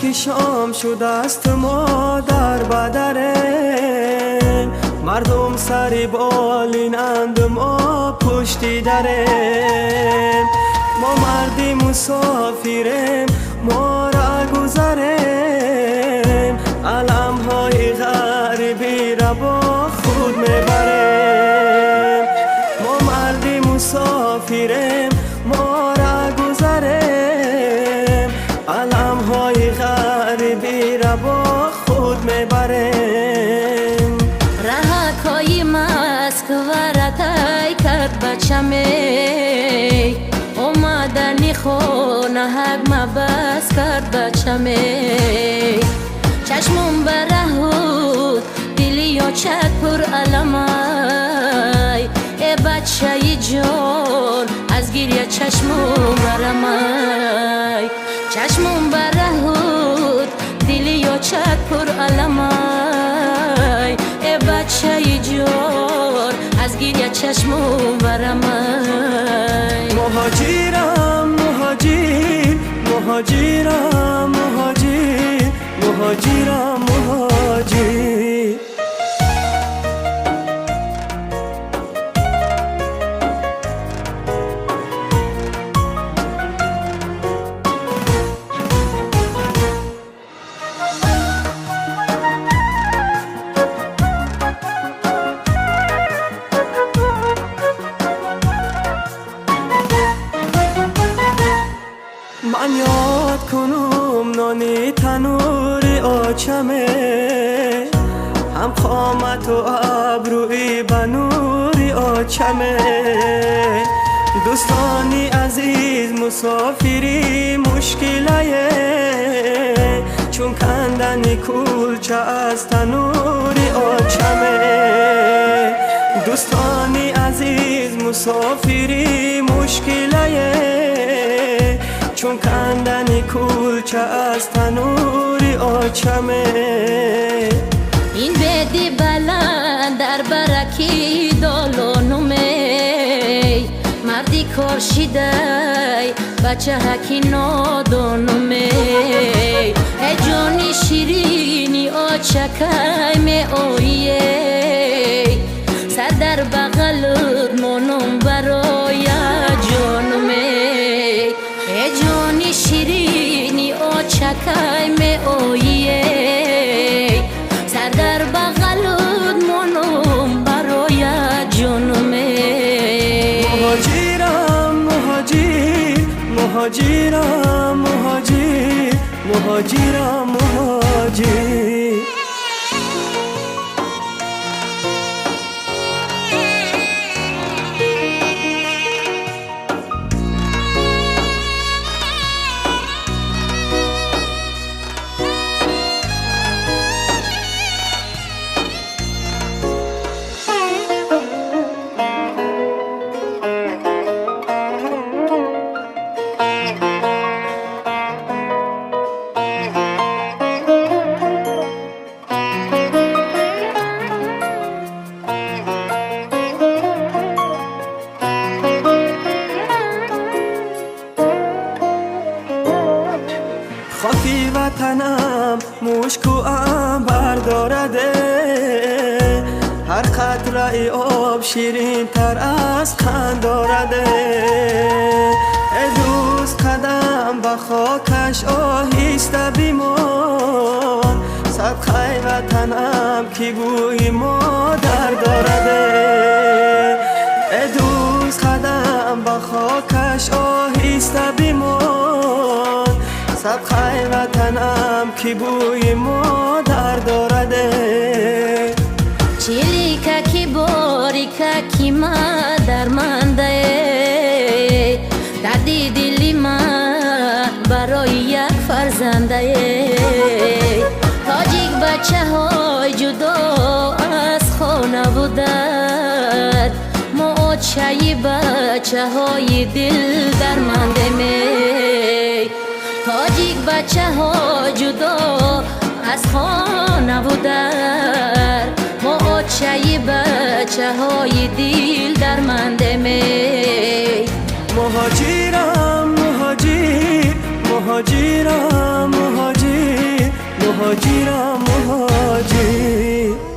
که شام شده است ما در بدره، مردم سری بالینند ما پشتی دره. ما مردی مسافریم ما را گذریم، علم های غریبی را با خود میبریم. ما مردی مسافریم ما را گذریم، علم های غریبی را با خود میبریم. رهک های مسکو رتای کرد بچمی، اومدنی خونه حق مبس کرد بچمی. چشمم برهود دلی و چک پر علمای، ای بچه جان از گریه چشمم برمای. چشمم برهود دلی و چک پر علمای، ای بچه جان از گریه چشمم برمای. مهاجرم مهاجر مهاجرم مهاجر مهاجرم مهاجر. من یاد کنم نانی تنوری آچمه، هم قامت و ابروی بنوری آچمه. دوستانی عزیز مسافری مشکلیه، چون کندنی کلچه از تنوری آچمه. دوستانی عزیز مسافری مشکلیه، چون کندنی کلچه از تنوری آچمه. این بدی بلند در برکی دالانومی، مردی کارشیده بچه هکی نادانومی. ای جانی شیرینی آچکای می آیی، سر در بغلت مانم برای جانومی. ای جانی شیرینی آچکای می آیی، سر در بغلت مانم برای جانومی. مهاجرم مهاجر مهاجرم مهاجر مهاجرم مهاجر. خاکی وطنم مشکوام بردارده، هر قطره آب شیرین تر از قند دارده. ای دوست قدم به خاکش آهسته بیمان، صدقه وطنم که بوی مادر دارده. ای دوست قدم به خاکش آهسته بیمان، صدقه وطنم که بوی مادر دارده. چلیکا کی باریکا کی مادر منده، دردی دلی من برای یک فرزنده. تاجیک بچه های جدا از خانه بودند، ما چای بچه های دل درمانده می. تاجیک بچه ها جدا از خانه بودند، ما چای بچه های دل درمانده می. مهاجرم مهاجر مهاجرم مهاجر مهاجرم مهاجر